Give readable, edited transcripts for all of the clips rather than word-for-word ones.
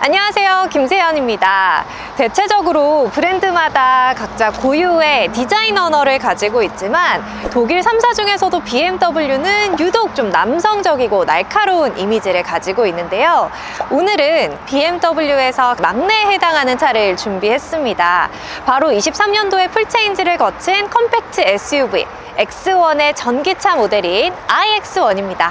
안녕하세요, 김세연입니다. 대체적으로 브랜드마다 각자 고유의 디자인 언어를 가지고 있지만 독일 3사 중에서도 BMW는 유독 좀 남성적이고 날카로운 이미지를 가지고 있는데요. 오늘은 BMW에서 막내에 해당하는 차를 준비했습니다. 바로 23년도에 풀체인지를 거친 컴팩트 SUV X1의 전기차 모델인 iX1입니다.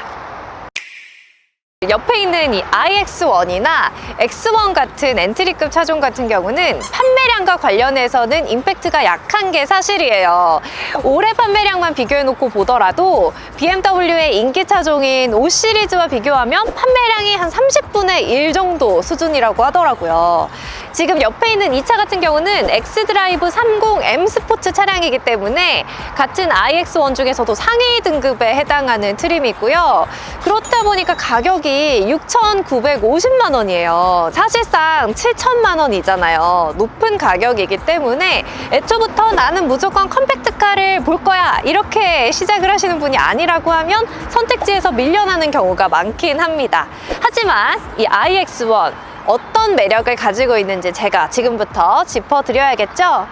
옆에 있는 이 iX1이나 X1 같은 엔트리급 차종 같은 경우는 판매량과 관련해서는 임팩트가 약한 게 사실이에요. 올해 판매량만 비교해놓고 보더라도 BMW의 인기 차종인 5 시리즈와 비교하면 판매량이 한 30분의 1 정도 수준이라고 하더라고요. 지금 옆에 있는 이 차 같은 경우는 엑스드라이브 30 M 스포츠 차량이기 때문에 같은 iX1 중에서도 상위 등급에 해당하는 트림이고요. 그렇다 보니까 가격이 6,950만 원이에요. 사실상 7천만 원이잖아요. 높은 가격이기 때문에 애초부터 나는 무조건 컴팩트카를 볼 거야 이렇게 시작을 하시는 분이 아니라고 하면 선택지에서 밀려나는 경우가 많긴 합니다. 하지만 이 iX1 어떤 매력을 가지고 있는지 제가 지금부터 짚어드려야겠죠?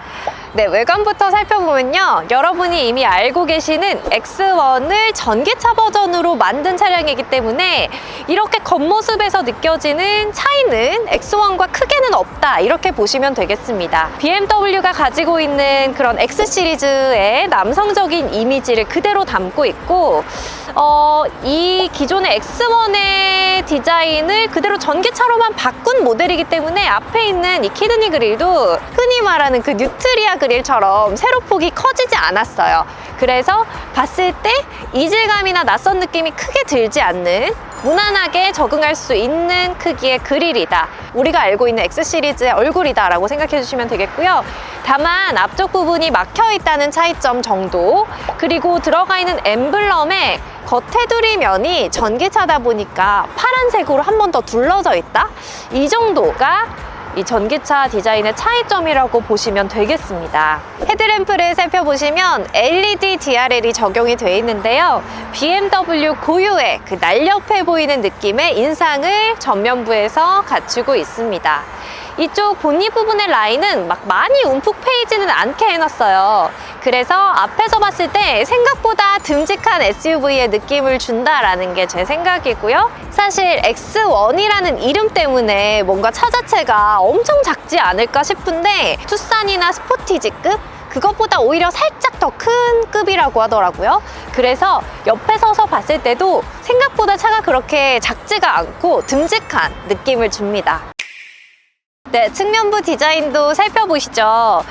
네, 외관부터 살펴보면요. 여러분이 이미 알고 계시는 X1을 전기차 버전으로 만든 차량이기 때문에 이렇게 겉모습에서 느껴지는 차이는 X1과 크게는 없다 이렇게 보시면 되겠습니다. BMW가 가지고 있는 그런 X 시리즈의 남성적인 이미지를 그대로 담고 있고 이 기존의 X1의 디자인을 그대로 전기차로만 바꾼 모델이기 때문에 앞에 있는 이 키드니 그릴도 흔히 말하는 그 뉴트리아 그릴처럼 세로폭이 커지지 않았어요. 그래서 봤을 때 이질감이나 낯선 느낌이 크게 들지 않는 무난하게 적응할 수 있는 크기의 그릴이다. 우리가 알고 있는 X 시리즈의 얼굴이다 라고 생각해 주시면 되겠고요. 다만 앞쪽 부분이 막혀 있다는 차이점 정도, 그리고 들어가 있는 엠블럼의 겉테두리 면이 전기차다 보니까 파란색으로 한 번 더 둘러져 있다? 이 정도가 이 전기차 디자인의 차이점이라고 보시면 되겠습니다. 헤드램프를 살펴보시면 LED DRL이 적용이 되어 있는데요. BMW 고유의 그 날렵해 보이는 느낌의 인상을 전면부에서 갖추고 있습니다. 이쪽 본닛 부분의 라인은 막 많이 움푹 패이지는 않게 해놨어요. 그래서 앞에서 봤을 때 생각보다 듬직한 SUV의 느낌을 준다라는 게 제 생각이고요. 사실 X1이라는 이름 때문에 뭔가 차 자체가 엄청 작지 않을까 싶은데 투싼이나 스포티지급? 그것보다 오히려 살짝 더 큰 급이라고 하더라고요. 그래서 옆에 서서 봤을 때도 생각보다 차가 그렇게 작지가 않고 듬직한 느낌을 줍니다. 네, 측면부 디자인도 살펴보시죠.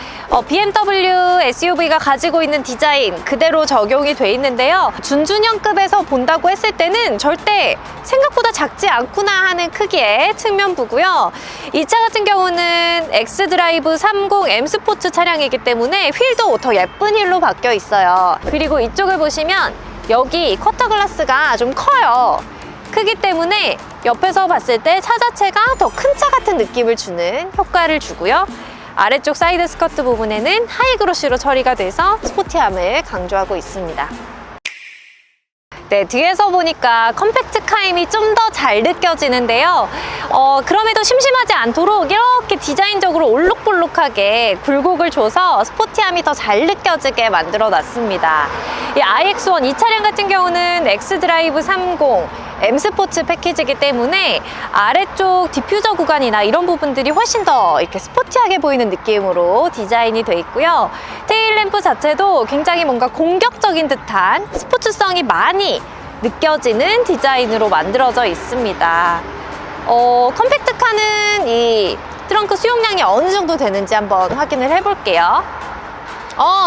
BMW SUV가 가지고 있는 디자인 그대로 적용이 돼 있는데요. 준준형급에서 본다고 했을 때는 절대 생각보다 작지 않구나 하는 크기의 측면부고요. 이 차 같은 경우는 엑스드라이브 30 M 스포츠 차량이기 때문에 휠도 더 예쁜 휠로 바뀌어 있어요. 그리고 이쪽을 보시면 여기 쿼터 글라스가 좀 커요. 크기 때문에 옆에서 봤을 때 차 자체가 더 큰 차 같은 느낌을 주는 효과를 주고요. 아래쪽 사이드 스커트 부분에는 하이그로시로 처리가 돼서 스포티함을 강조하고 있습니다. 네, 뒤에서 보니까 컴팩트카임이 좀 더 잘 느껴지는데요. 그럼에도 심심하지 않도록 이렇게 디자인적으로 올록볼록하게 굴곡을 줘서 스포티함이 더 잘 느껴지게 만들어 놨습니다. 이 iX1 이 차량 같은 경우는 엑스드라이브 30 M 스포츠 패키지이기 때문에 아래쪽 디퓨저 구간이나 이런 부분들이 훨씬 더 이렇게 스포티하게 보이는 느낌으로 디자인이 돼 있고요. 테일램프 자체도 굉장히 뭔가 공격적인 듯한 스포츠성이 많이 느껴지는 디자인으로 만들어져 있습니다. 컴팩트카는 이 트렁크 수용량이 어느 정도 되는지 한번 확인을 해볼게요.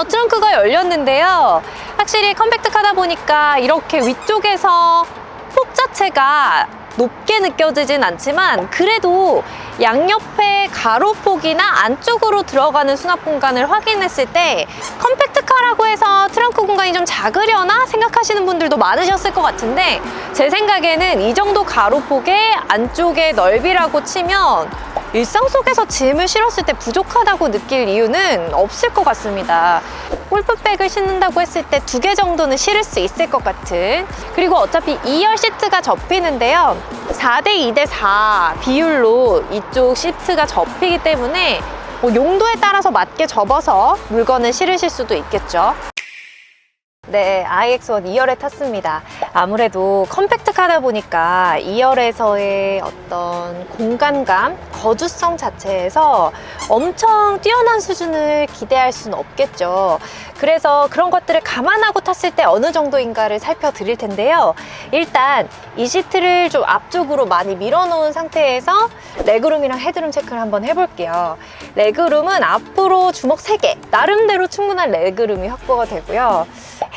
트렁크가 열렸는데요. 확실히 컴팩트카다 보니까 이렇게 위쪽에서 폭 자체가 높게 느껴지진 않지만 그래도 양옆에 가로폭이나 안쪽으로 들어가는 수납 공간을 확인했을 때 컴팩트카라고 해서 트렁크 공간이 좀 작으려나 생각하시는 분들도 많으셨을 것 같은데 제 생각에는 이 정도 가로폭의 안쪽의 넓이라고 치면 일상 속에서 짐을 실었을 때 부족하다고 느낄 이유는 없을 것 같습니다. 골프백을 신는다고 했을 때 2개 정도는 실을 수 있을 것 같은, 그리고 어차피 2열 시트가 접히는데요, 4대 2대 4 비율로 이쪽 시트가 접히기 때문에 용도에 따라서 맞게 접어서 물건을 실으실 수도 있겠죠. 네, iX1 2열에 탔습니다. 아무래도 컴팩트카다 보니까 2열에서의 어떤 공간감, 거주성 자체에서 엄청 뛰어난 수준을 기대할 수는 없겠죠. 그래서 그런 것들을 감안하고 탔을 때 어느 정도인가를 살펴드릴 텐데요. 일단 이 시트를 좀 앞쪽으로 많이 밀어놓은 상태에서 레그룸이랑 헤드룸 체크를 한번 해볼게요. 레그룸은 앞으로 주먹 3개, 나름대로 충분한 레그룸이 확보가 되고요.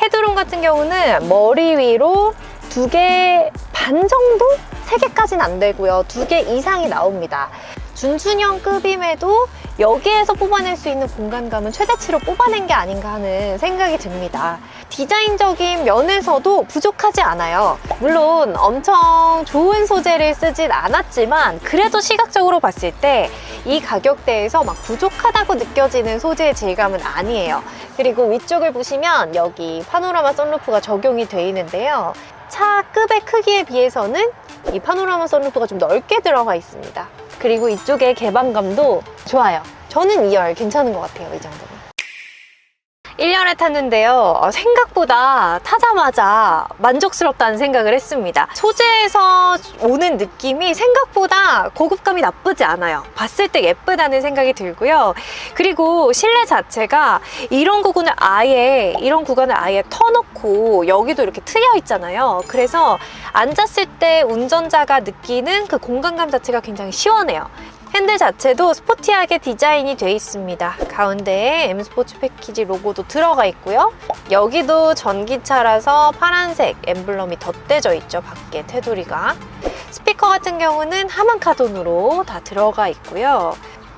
헤드룸 같은 경우는 머리 위로 2개 반 정도? 3개까지는 안 되고요. 2개 이상이 나옵니다. 준수형급임에도 여기에서 뽑아낼 수 있는 공간감은 최대치로 뽑아낸 게 아닌가 하는 생각이 듭니다. 디자인적인 면에서도 부족하지 않아요. 물론 엄청 좋은 소재를 쓰진 않았지만 그래도 시각적으로 봤을 때 이 가격대에서 막 부족하다고 느껴지는 소재의 질감은 아니에요. 그리고 위쪽을 보시면 여기 파노라마 선루프가 적용이 되어 있는데요. 차 급의 크기에 비해서는 이 파노라마 선루프가 좀 넓게 들어가 있습니다. 그리고 이쪽의 개방감도 좋아요. 저는 2열 괜찮은 것 같아요, 이 정도면. 1열에 탔는데요, 생각보다 타자마자 만족스럽다는 생각을 했습니다. 소재에서 오는 느낌이 생각보다 고급감이 나쁘지 않아요. 봤을 때 예쁘다는 생각이 들고요. 그리고 실내 자체가 이런 구간을 아예 터놓고 여기도 이렇게 트여 있잖아요. 그래서 앉았을 때 운전자가 느끼는 그 공간감 자체가 굉장히 시원해요. 핸들 자체도 스포티하게 디자인이 되어 있습니다. 가운데에 M스포츠 패키지 로고도 들어가 있고요. 여기도 전기차라서 파란색 엠블럼이 덧대져 있죠. 밖에 테두리가. 스피커 같은 경우는 하만 카돈으로 다 들어가 있고요.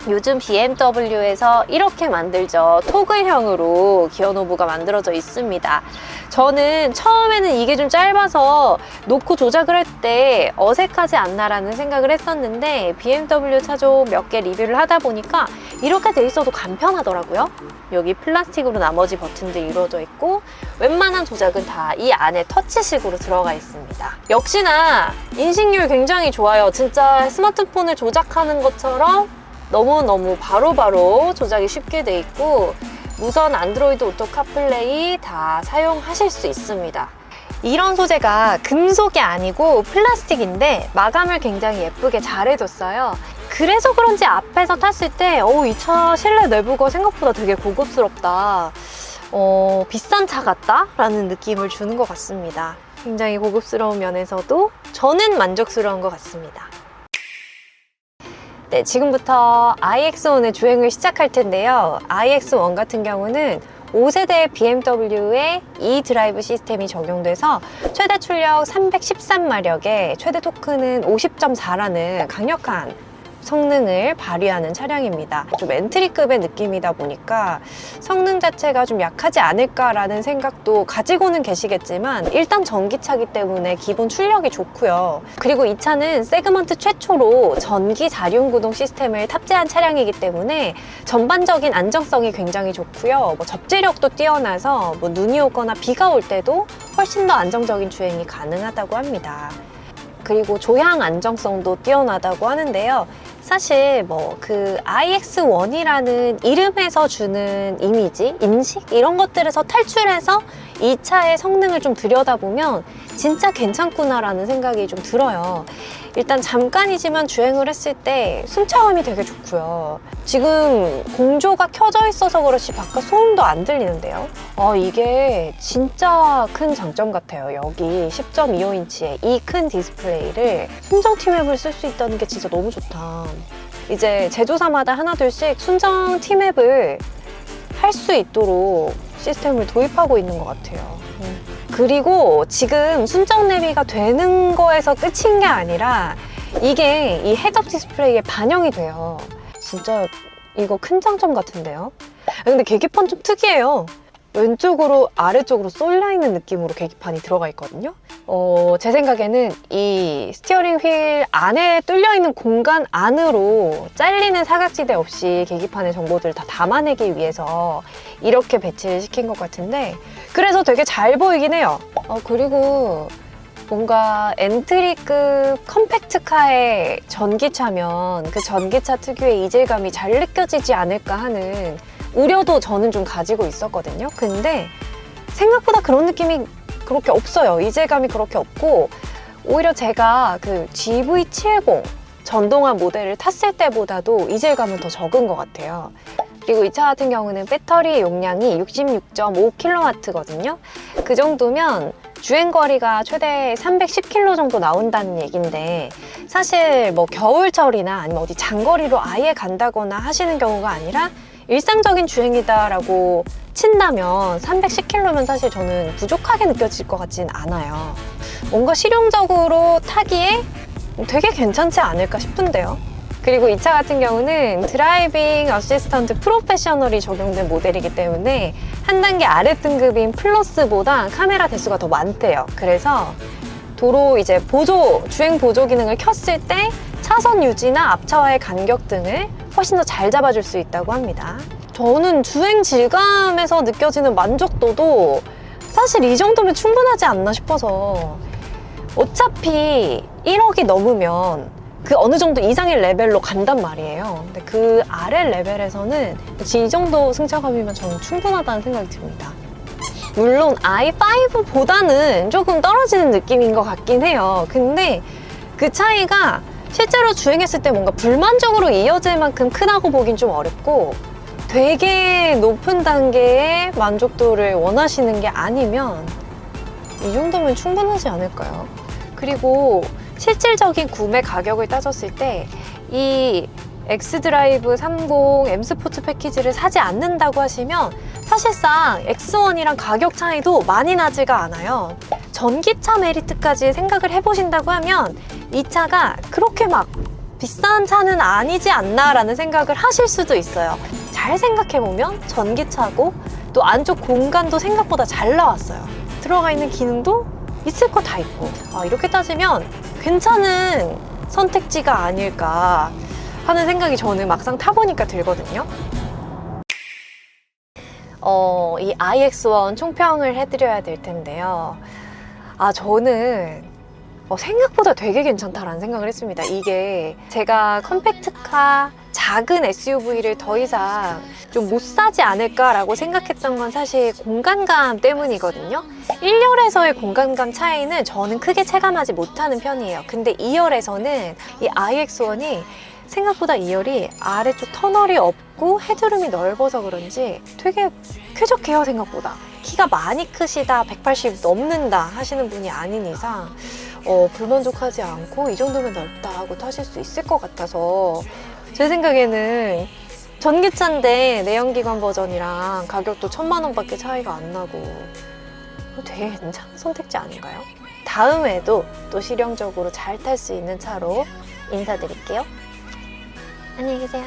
요즘 BMW에서 이렇게 만들죠. 토글형으로 기어 노브가 만들어져 있습니다. 저는 처음에는 이게 좀 짧아서 놓고 조작을 할 때 어색하지 않나라는 생각을 했었는데 BMW 차종 몇 개 리뷰를 하다 보니까 이렇게 돼 있어도 간편하더라고요. 여기 플라스틱으로 나머지 버튼들이 이루어져 있고 웬만한 조작은 다 이 안에 터치식으로 들어가 있습니다. 역시나 인식률 굉장히 좋아요. 진짜 스마트폰을 조작하는 것처럼 너무너무 바로바로 조작이 쉽게 돼 있고 무선 안드로이드 오토 카플레이 다 사용하실 수 있습니다. 이런 소재가 금속이 아니고 플라스틱인데 마감을 굉장히 예쁘게 잘 해줬어요. 그래서 그런지 앞에서 탔을 때 이 차 실내 내부가 생각보다 되게 고급스럽다, 비싼 차 같다 라는 느낌을 주는 것 같습니다. 굉장히 고급스러운 면에서도 저는 만족스러운 것 같습니다. 네, 지금부터 iX1의 주행을 시작할 텐데요. iX1 같은 경우는 5세대 BMW의 e드라이브 시스템이 적용돼서 최대 출력 313마력에 최대 토크는 50.4라는 강력한 성능을 발휘하는 차량입니다. 좀 엔트리급의 느낌이다 보니까 성능 자체가 좀 약하지 않을까라는 생각도 가지고는 계시겠지만 일단 전기차기 때문에 기본 출력이 좋고요. 그리고 이 차는 세그먼트 최초로 전기 자륜구동 시스템을 탑재한 차량이기 때문에 전반적인 안정성이 굉장히 좋고요. 접지력도 뛰어나서 눈이 오거나 비가 올 때도 훨씬 더 안정적인 주행이 가능하다고 합니다. 그리고 조향 안정성도 뛰어나다고 하는데요. 사실 그 iX1이라는 이름에서 주는 이미지, 인식 이런 것들에서 탈출해서 이 차의 성능을 좀 들여다보면 진짜 괜찮구나라는 생각이 좀 들어요. 일단 잠깐이지만 주행을 했을 때 승차감이 되게 좋고요. 지금 공조가 켜져 있어서 그렇지 바깥 소음도 안 들리는데요. 이게 진짜 큰 장점 같아요. 여기 10.25인치의 이 큰 디스플레이를 순정 T맵을 쓸 수 있다는 게 진짜 너무 좋다. 이제 제조사마다 하나둘씩 순정 T맵을 할 수 있도록 시스템을 도입하고 있는 것 같아요. 그리고 지금 순정 내비가 되는 거에서 끝인 게 아니라 이게 이 헤드업 디스플레이에 반영이 돼요. 진짜 이거 큰 장점 같은데요? 근데 계기판 좀 특이해요. 왼쪽으로 아래쪽으로 쏠려 있는 느낌으로 계기판이 들어가 있거든요. 제 생각에는 이 스티어링 휠 안에 뚫려 있는 공간 안으로 잘리는 사각지대 없이 계기판의 정보들을 다 담아내기 위해서 이렇게 배치를 시킨 것 같은데, 그래서 되게 잘 보이긴 해요. 그리고 뭔가 엔트리급 컴팩트카의 전기차면 그 전기차 특유의 이질감이 잘 느껴지지 않을까 하는 우려도 저는 좀 가지고 있었거든요. 근데 생각보다 그런 느낌이 그렇게 없어요. 이질감이 그렇게 없고, 오히려 제가 그 GV70 전동화 모델을 탔을 때보다도 이질감은 더 적은 것 같아요. 그리고 이 차 같은 경우는 배터리 용량이 66.5kW거든요. 그 정도면 주행거리가 최대 310km 정도 나온다는 얘긴데, 사실 뭐 겨울철이나 아니면 어디 장거리로 아예 간다거나 하시는 경우가 아니라 일상적인 주행이다라고 친다면 310km면 사실 저는 부족하게 느껴질 것 같진 않아요. 뭔가 실용적으로 타기에 되게 괜찮지 않을까 싶은데요. 그리고 이 차 같은 경우는 드라이빙 어시스턴트 프로페셔널이 적용된 모델이기 때문에 한 단계 아래 등급인 플러스보다 카메라 대수가 더 많대요. 그래서 도로 이제 주행 보조 기능을 켰을 때 차선 유지나 앞차와의 간격 등을 훨씬 더 잘 잡아줄 수 있다고 합니다. 저는 주행 질감에서 느껴지는 만족도도 사실 이 정도면 충분하지 않나 싶어서, 어차피 1억이 넘으면 그 어느 정도 이상의 레벨로 간단 말이에요. 근데 그 아래 레벨에서는 이 정도 승차감이면 저는 충분하다는 생각이 듭니다. 물론 i5보다는 조금 떨어지는 느낌인 것 같긴 해요. 근데 그 차이가 실제로 주행했을 때 뭔가 불만족으로 이어질 만큼 크다고 보긴 좀 어렵고, 되게 높은 단계의 만족도를 원하시는 게 아니면 이 정도면 충분하지 않을까요? 그리고 실질적인 구매 가격을 따졌을 때 이 엑스드라이브 30 M 스포츠 패키지를 사지 않는다고 하시면 사실상 X1이랑 가격 차이도 많이 나지가 않아요. 전기차 메리트까지 생각을 해보신다고 하면 이 차가 그렇게 막 비싼 차는 아니지 않나 라는 생각을 하실 수도 있어요. 잘 생각해보면 전기차고 또 안쪽 공간도 생각보다 잘 나왔어요. 들어가 있는 기능도 있을 거 다 있고, 이렇게 따지면 괜찮은 선택지가 아닐까 하는 생각이 저는 막상 타보니까 들거든요. 이 iX1 총평을 해드려야 될 텐데요. 저는 생각보다 되게 괜찮다라는 생각을 했습니다. 이게 제가 컴팩트카 작은 SUV를 더 이상 좀 못 사지 않을까라고 생각했던 건 사실 공간감 때문이거든요. 1열에서의 공간감 차이는 저는 크게 체감하지 못하는 편이에요. 근데 2열에서는 이 iX1이 생각보다 2열이 아래쪽 터널이 없고 헤드룸이 넓어서 그런지 되게 쾌적해요. 생각보다. 키가 많이 크시다, 180 넘는다 하시는 분이 아닌 이상 불만족하지 않고 이 정도면 넓다 하고 타실 수 있을 것 같아서, 제 생각에는 전기차인데 내연기관 버전이랑 가격도 1000만 원밖에 차이가 안 나고 되게 괜찮은 선택지 아닌가요? 다음에도 또 실용적으로 잘 탈 수 있는 차로 인사드릴게요. 안녕히 계세요.